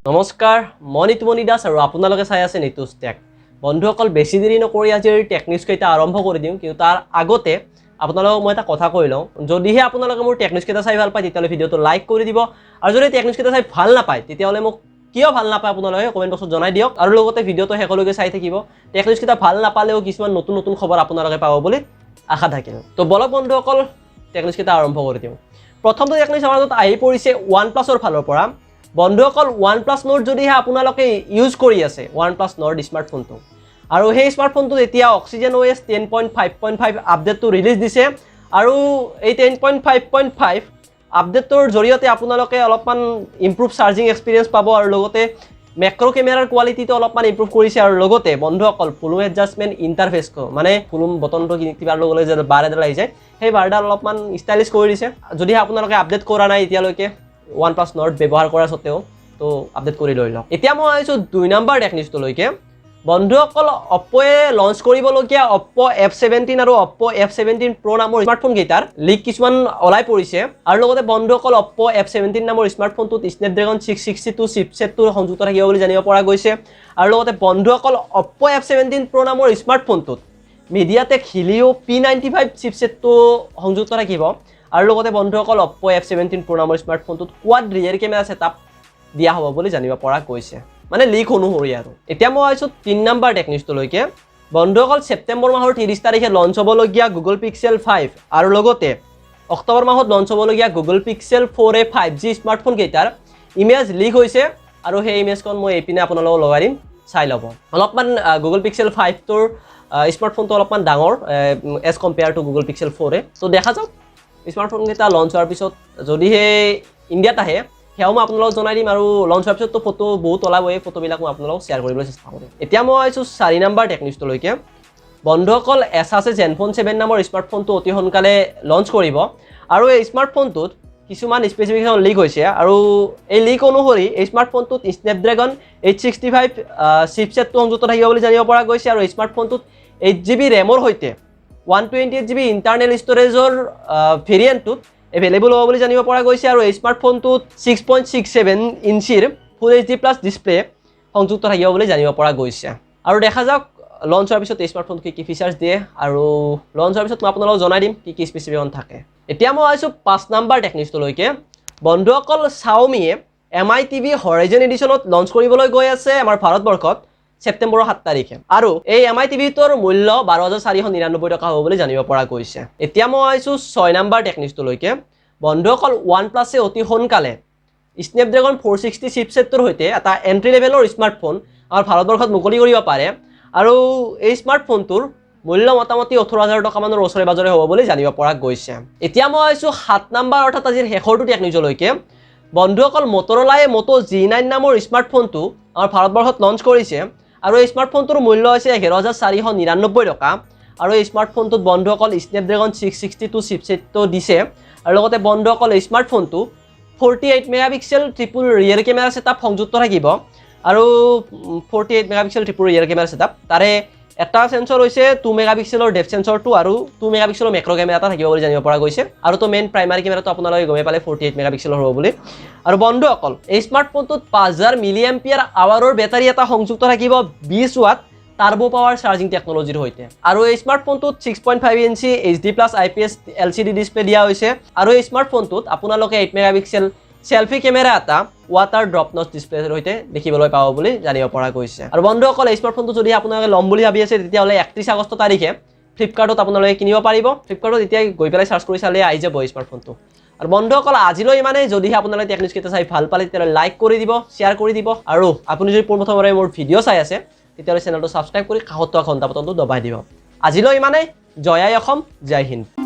নমস্কাৰ মই নিতুমণি দাস আৰু আপোনালোকে চাই আছে নিতুজ টেক বন্ধুসকল বেছি দেৰি নকৰি আজি টেকনিক্স কেইটা আৰম্ভ কৰি দিম কিন্তু তাৰ আগতে আপোনালোকক মই এটা কথা কৈ লওঁ যদিহে আপোনালোকে মোৰ টেকনিক্স কেইটা চাই ভাল পায় তেতিয়াহ'লে ভিডিঅ'টো লাইক কৰি দিব আৰু যদি টেকনিক্স কেইটা চাই ভাল নাপায় তেতিয়াহ'লে মোক কিয় ভাল নাপায় আপোনালোকে কমেণ্ট বক্সত জনাই দিয়ক আৰু লগতে ভিডিঅ'টো শেষলৈকে চাই থাকিব টেকনিক্স কেইটা ভাল নাপালেও কিছুমান নতুন নতুন খবৰ আপোনালোকে পাব বুলি আশা থাকিল তো বলক বন্ধুসকল টেকনিক্স কেইটা আৰম্ভ কৰি দিওঁ প্ৰথমটো টেকনিক্স আমাৰ তাত আহি পৰিছে OnePlus-ৰ ফালৰ পৰা বন্ধুসকল OnePlus Nord যদিহে আপোনালোকে ইউজ কৰি আছে OnePlus Nord স্মাৰ্টফোনটো আৰু সেই স্মাৰ্টফোনটো এতিয়া Oxygen OS 10.5.5 আপডেটটো ৰিলিজ দিছে আৰু এই 10.5.5 আপডেটৰ জৰিয়তে আপোনালোকে অলপমান ইমপ্ৰুভ চাৰ্জিং এক্সপিৰিয়েন্স পাব আৰু লগতে মেক্ৰো কেমেৰাৰ কোৱালিটিটো অলপমান ইমপ্ৰুভ কৰিছে আৰু লগতে বন্ধুসকল ফুল এডজাষ্টমেন্ট ইন্টাৰফেচটো মানে ফুলুম বটনটো কিবা লগালে যে বাৰ এডাল আহি যায় সেই বাৰডাল অলপমান ষ্টাইলিছ কৰি দিছে যদিহে আপোনালোকে আপডেট কৰা নাই এতিয়ালৈকে OnePlus Nord ব্যৱহাৰ কৰা সত্ত্বেও তো আপডেট কৰি লৈ লওক এতিয়া মই আহিছো 2 নম্বৰ টেকনিক্সলৈকে বন্ধুসকল Oppo-এ লঞ্চ কৰিবলগীয়া Oppo F17 আৰু Oppo F17 Pro নামৰ স্মাৰ্টফোন কেইটাৰ লিক কিছুমান ওলাই পৰিছে আৰু লগতে বন্ধুসকল Oppo F17 নামৰ স্মাৰ্টফোনটোত Snapdragon 662 চিপছেটটো সংযুক্ত থাকিব বুলি জানিব পৰা গৈছে আৰু লগতে বন্ধুসকল Oppo F17 Pro নামৰ স্মাৰ্টফোনটোত MediaTek Helio P95 চিপছেটটো সংযুক্ত থাকিব আৰু লগতে বন্ধুসকল Oppo F17 Pro নামৰ স্মাৰ্টফোনটোত কোৱাড ৰিয়াৰ কেমেৰা সেটআপ দিয়া হ'ব বুলি জানিব পৰা গৈছে মানে লিক অনুসৰি আৰু এতিয়া মই আইছো 3 নম্বৰ টেকনিক্সলৈকে বন্ধুসকল সেপ্টেম্বৰ মাহৰ 30 তাৰিখে লঞ্চ হ'বলগীয়া Google Pixel 5 আৰু লগতে অক্টোবৰ মাহত লঞ্চ হ'বলগীয়া Google Pixel 4a 5G smartphone কেইটাৰ ইমেজ লিক হৈছে আৰু সেই ইমেজখন মই এপিনে আপোনালোকক লগাই দিম চাই ল'ব অলপমান Google Pixel 5 টোৰ স্মাৰ্টফোনটো অলপমান ডাঙৰ as compare to Google Pixel 4a তো দেখা যাওক স্মাৰ্টফোন কেইটা লঞ্চ হোৱাৰ পিছত যদিহে ইণ্ডিয়াত আহে সেয়াও মই আপোনালোকক জনাই দিম আৰু লঞ্চ হোৱাৰ পিছততো ফটো বহুত ওলাবই ফটোবিলাক মই আপোনালোকক শ্বেয়াৰ কৰিবলৈ চেষ্টা কৰিম এতিয়া মই আহিছোঁ 4 নম্বৰ টেকনিক্সলৈকে বন্ধুসকল Asus Zenfone 7 নামৰ স্মাৰ্টফোনটো অতি সোনকালে লঞ্চ কৰিব আৰু এই স্মাৰ্টফোনটোত কিছুমান স্পেচিফিকেশ্যন লিক হৈছে আৰু এই লিক অনুসৰি এই স্মাৰ্টফোনটোত Snapdragon 865 চিপছেটটো সংযুক্ত থাকিব বুলি জানিব পৰা গৈছে আৰু এই স্মাৰ্টফোনটোত 8GB ৰেমৰ সৈতে 128GB ইন্টাৰনেল ষ্টৰেজৰ ভেৰিয়েণ্টটোত এভেইলেবল হ'ব বুলি জানিব পৰা গৈছে আৰু এই স্মাৰ্টফোনটোত 6.67 ইঞ্চিৰ ফুল HD প্লাছ ডিসপ্লে সংযুক্ত থাকিব বুলি জানিব পৰা গৈছে আৰু দেখা যাওক লঞ্চ হোৱাৰ পিছত এই স্মাৰ্টফোনটো কি ফিচাৰ্ছ দিয়ে আৰু লঞ্চ হোৱাৰ পিছত মই আপোনালোকক জনাই দিম কি স্পেচিফিকেশ্যন থাকে এতিয়া মই আহিছোঁ 5 নম্বৰ টেকনিক্সলৈকে বন্ধুসকল Xiaomi-এ MI TV Horizon এডিশ্যনত লঞ্চ কৰিবলৈ গৈ আছে আমাৰ ভাৰতবৰ্ষত সেপ্টেম্বৰৰ 7 তাৰিখে আৰু এই MI TV-টোৰ মূল্য 12499 টকা হ'ব বুলি জানিব পৰা গৈছে এতিয়া মই আহিছোঁ 6 নম্বৰ টেকনিক্সলৈকে বন্ধুসকল OnePlus-এ অতি সোনকালে Snapdragon 460 চিপছেটৰ সৈতে এটা এন্ট্ৰি লেভেলৰ স্মাৰ্টফোন আমাৰ ভাৰতবৰ্ষত মুকলি কৰিব পাৰে আৰু এই স্মাৰ্টফোনটোৰ মূল্য মোটামুটি 18000 টকা মানৰ ওচৰে বাজৰে হ'ব বুলি জানিব পৰা গৈছে এতিয়া মই আহিছোঁ 7 নম্বৰ অৰ্থাৎ আজিৰ শেষৰটো টেকনিক্সলৈকে বন্ধুসকল Motorola-এ Moto G9 নামৰ স্মাৰ্টফোনটো আমাৰ ভাৰতবৰ্ষত লঞ্চ কৰিছে আৰু এই স্মাৰ্টফোনটোৰ মূল্য হৈছে 11499 টকা আৰু এই স্মাৰ্টফোনটোত বন্ধুসকল Snapdragon 662 চিপছেটটো দিছে আৰু লগতে বন্ধুসকল এই স্মাৰ্টফোনটো 48 মেগাপিক্সেল ট্ৰিপল ৰিয়াৰ কেমেৰা সেটআপ সংযুক্ত থাকিব আৰু 48 মেগাপিক্সেল ট্ৰিপল ৰিয়াৰ কেমেৰা সেটআপ তাৰে এটা সেন্সৰ হৈছে 2 মেগাপিক্সেলৰ ডেপথ সেন্সৰটো আৰু 2 মেগাপিক্সেলৰ মেক্ৰো কেমেৰা এটা থাকিব বুলি জানিব পৰা গৈছে আৰু তো মেইন প্ৰাইমাৰী কেমেৰাটো আপোনালোকে গমে পালে 48 মেগাপিক্সেলৰ হ'ব বুলি আৰু বন্ধুসকল এই স্মাৰ্টফোনটোত 5000 মিলি এম্পিয়াৰ আৱাৰৰ বেটাৰী এটা সংযুক্ত থাকিব 20 ওয়াট টাৰ্বো পাৱাৰ চাৰ্জিং টেকনলজিৰ সৈতে আৰু এই স্মাৰ্টফোনটোত 6.5 inch HD+ IPS LCD display দিয়া হৈছে আৰু এই স্মাৰ্টফোনটোত আপোনালোকে 8 মেগাপিক্সেল সেলফি কেমেৰা এটা ওয়াটাৰ ড্ৰপ নচ ডিসপ্লেৰ সৈতে দেখিবলৈ পাব বুলি জানিব পৰা গৈছে আৰু বন্ধুসকল এই স্মাৰ্টফোনটো যদি আপোনালোকে ল'ম বুলি ভাবি আছে তেতিয়াহ'লে 31 আগষ্ট তাৰিখে ফ্লিপকাৰ্টত আপোনালোকে কিনিব পাৰিব ফ্লিপকাৰ্টত এতিয়া গৈ পেলাই সাৰ্চ কৰি চালে আহি যাব এই স্মাৰ্টফোনটো আৰু বন্ধুসকল আজিলৈ ইমানেই যদিহে আপোনালোকে টেকনিক্স কেইটা চাই ভাল পালে তেতিয়াহ'লে লাইক কৰি দিব শ্বেয়াৰ কৰি দিব আৰু আপুনি যদি প্ৰথমবাৰে মোৰ ভিডিঅ' চাই আছে তেতিয়াহ'লে চেনেলটো সাবস্ক্ৰাইব কৰি কাষত থকা ঘণ্টা বটনটো দবাই দিব আজিলৈ ইমানেই জয় আই অসম জয় হিন্দ